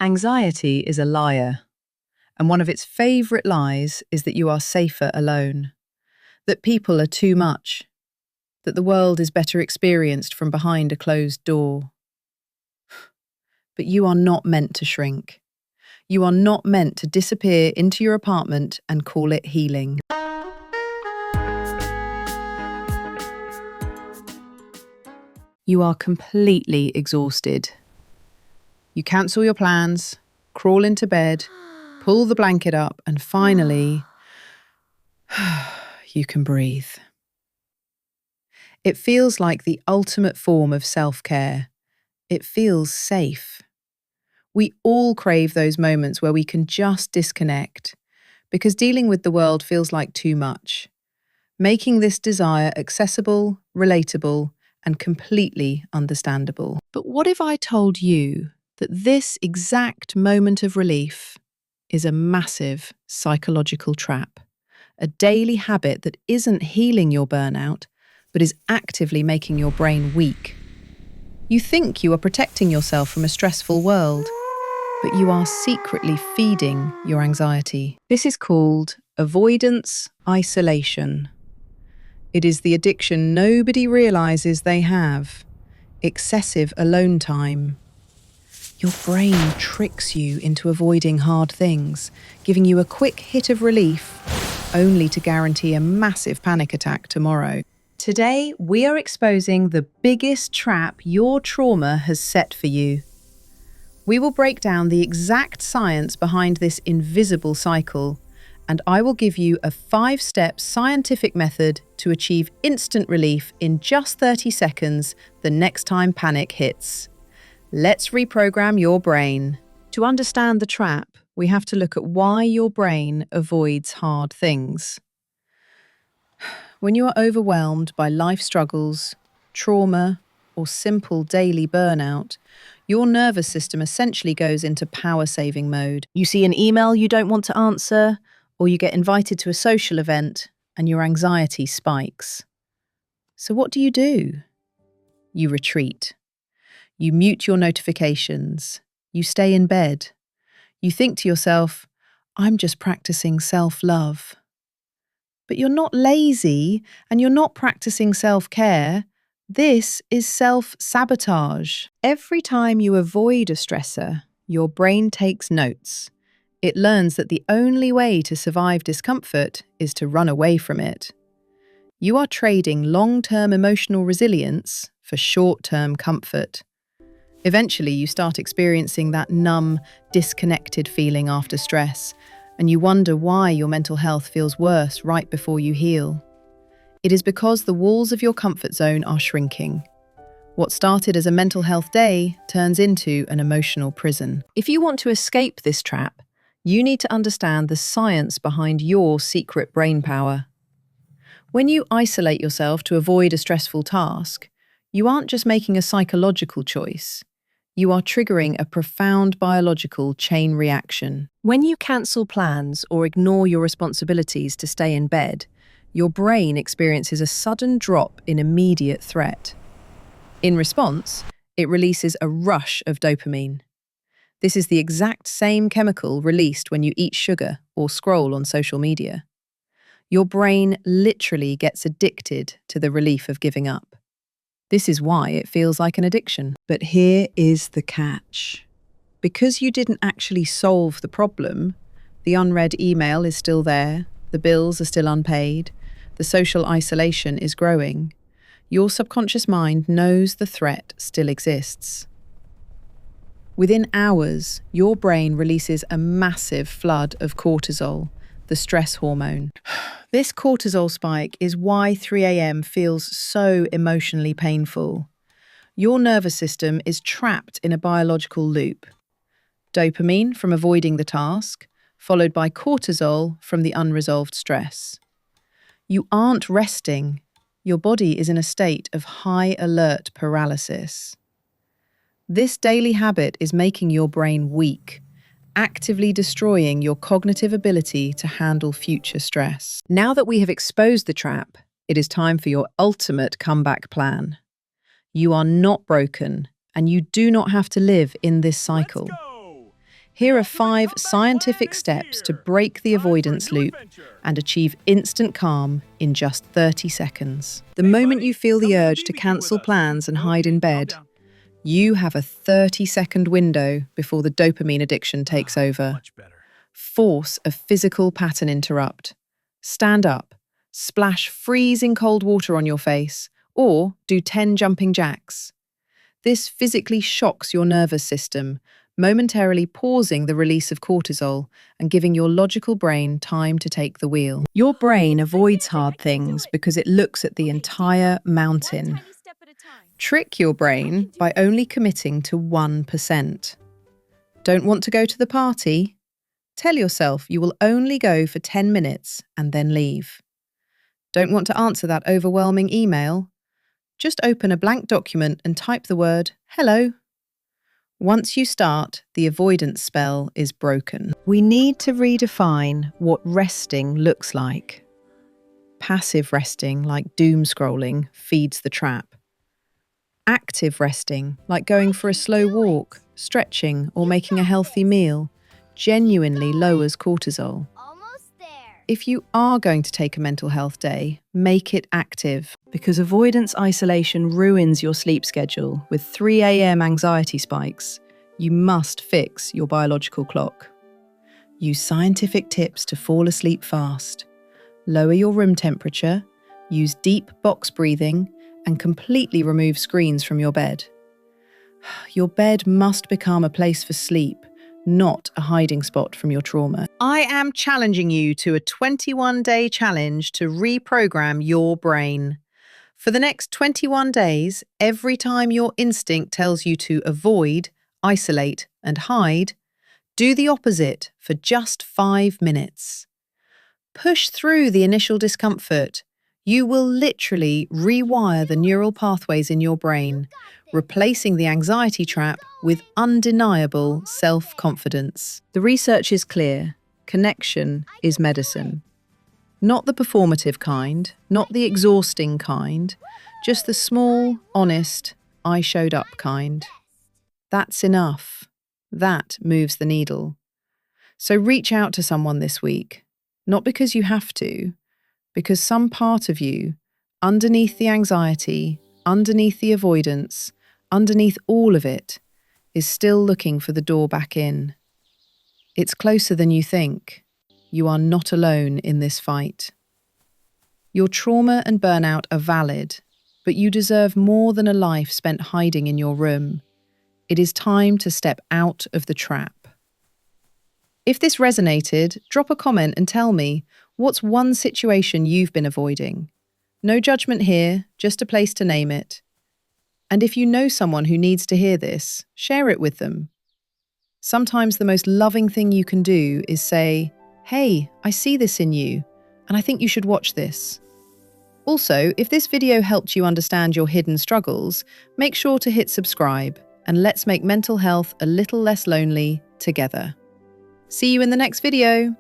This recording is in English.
Anxiety is a liar, and one of its favourite lies is that you are safer alone, that people are too much, that the world is better experienced from behind a closed door. But you are not meant to shrink. You are not meant to disappear into your apartment and call it healing. You are completely exhausted. You cancel your plans, crawl into bed, pull the blanket up, and finally, you can breathe. It feels like the ultimate form of self-care. It feels safe. We all crave those moments where we can just disconnect, because dealing with the world feels like too much. Making this desire accessible, relatable, and completely understandable. But what if I told you that this exact moment of relief is a massive psychological trap, a daily habit that isn't healing your burnout, but is actively making your brain weak? You think you are protecting yourself from a stressful world, but you are secretly feeding your anxiety. This is called avoidance isolation. It is the addiction nobody realizes they have: excessive alone time. Your brain tricks you into avoiding hard things, giving you a quick hit of relief, only to guarantee a massive panic attack tomorrow. Today, we are exposing the biggest trap your trauma has set for you. We will break down the exact science behind this invisible cycle, and I will give you a 5-step scientific method to achieve instant relief in just 30 seconds the next time panic hits. Let's reprogram your brain. To understand the trap, we have to look at why your brain avoids hard things. When you are overwhelmed by life struggles, trauma, or simple daily burnout, your nervous system essentially goes into power-saving mode. You see an email you don't want to answer, or you get invited to a social event, and your anxiety spikes. So what do? You retreat. You mute your notifications. You stay in bed. You think to yourself, I'm just practicing self-love. But you're not lazy, and you're not practicing self-care. This is self-sabotage. Every time you avoid a stressor, your brain takes notes. It learns that the only way to survive discomfort is to run away from it. You are trading long-term emotional resilience for short-term comfort. Eventually, you start experiencing that numb, disconnected feeling after stress, and you wonder why your mental health feels worse right before you heal. It is because the walls of your comfort zone are shrinking. What started as a mental health day turns into an emotional prison. If you want to escape this trap, you need to understand the science behind your secret brain power. When you isolate yourself to avoid a stressful task, you aren't just making a psychological choice. You are triggering a profound biological chain reaction. When you cancel plans or ignore your responsibilities to stay in bed, your brain experiences a sudden drop in immediate threat. In response, it releases a rush of dopamine. This is the exact same chemical released when you eat sugar or scroll on social media. Your brain literally gets addicted to the relief of giving up. This is why it feels like an addiction. But here is the catch. Because you didn't actually solve the problem, the unread email is still there, the bills are still unpaid, the social isolation is growing. Your subconscious mind knows the threat still exists. Within hours, your brain releases a massive flood of cortisol, the stress hormone. This cortisol spike is why 3 a.m. feels so emotionally painful. Your nervous system is trapped in a biological loop. Dopamine from avoiding the task, followed by cortisol from the unresolved stress. You aren't resting. Your body is in a state of high alert paralysis. This daily habit is making your brain weak, actively destroying your cognitive ability to handle future stress. Now that we have exposed the trap, it is time for your ultimate comeback plan. You are not broken, and you do not have to live in this cycle. Here are 5 scientific steps to break the avoidance loop and achieve instant calm in just 30 seconds. The moment you feel the urge to cancel plans and hide in bed, you have a 30-second window before the dopamine addiction takes over. Force a physical pattern interrupt. Stand up, splash freezing cold water on your face, or do 10 jumping jacks. This physically shocks your nervous system, momentarily pausing the release of cortisol and giving your logical brain time to take the wheel. Your brain avoids hard things because it looks at the entire mountain. Trick your brain by only committing to 1%. Don't want to go to the party? Tell yourself you will only go for 10 minutes and then leave. Don't want to answer that overwhelming email? Just open a blank document and type the word hello. Once you start, the avoidance spell is broken. We need to redefine what resting looks like. Passive resting, like doom scrolling, feeds the trap. Active resting, like going for a slow walk, stretching, or making a healthy meal, genuinely lowers cortisol. If you are going to take a mental health day, make it active, because avoidance isolation ruins your sleep schedule with 3 a.m. anxiety spikes. You must fix your biological clock. Use scientific tips to fall asleep fast. Lower your room temperature, use deep box breathing, and completely remove screens from your bed. Your bed must become a place for sleep, not a hiding spot from your trauma. I am challenging you to a 21-day challenge to reprogram your brain. For the next 21 days, every time your instinct tells you to avoid, isolate, and hide, do the opposite for just 5 minutes. Push through the initial discomfort. You will literally rewire the neural pathways in your brain, replacing the anxiety trap with undeniable self-confidence. The research is clear. Connection is medicine. Not the performative kind, not the exhausting kind, just the small, honest, I showed up kind. That's enough. That moves the needle. So reach out to someone this week, not because you have to, because some part of you, underneath the anxiety, underneath the avoidance, underneath all of it, is still looking for the door back in. It's closer than you think. You are not alone in this fight. Your trauma and burnout are valid, but you deserve more than a life spent hiding in your room. It is time to step out of the trap. If this resonated, drop a comment and tell me, what's one situation you've been avoiding? No judgment here, just a place to name it. And if you know someone who needs to hear this, share it with them. Sometimes the most loving thing you can do is say, hey, I see this in you, and I think you should watch this. Also, if this video helped you understand your hidden struggles, make sure to hit subscribe, and let's make mental health a little less lonely together. See you in the next video.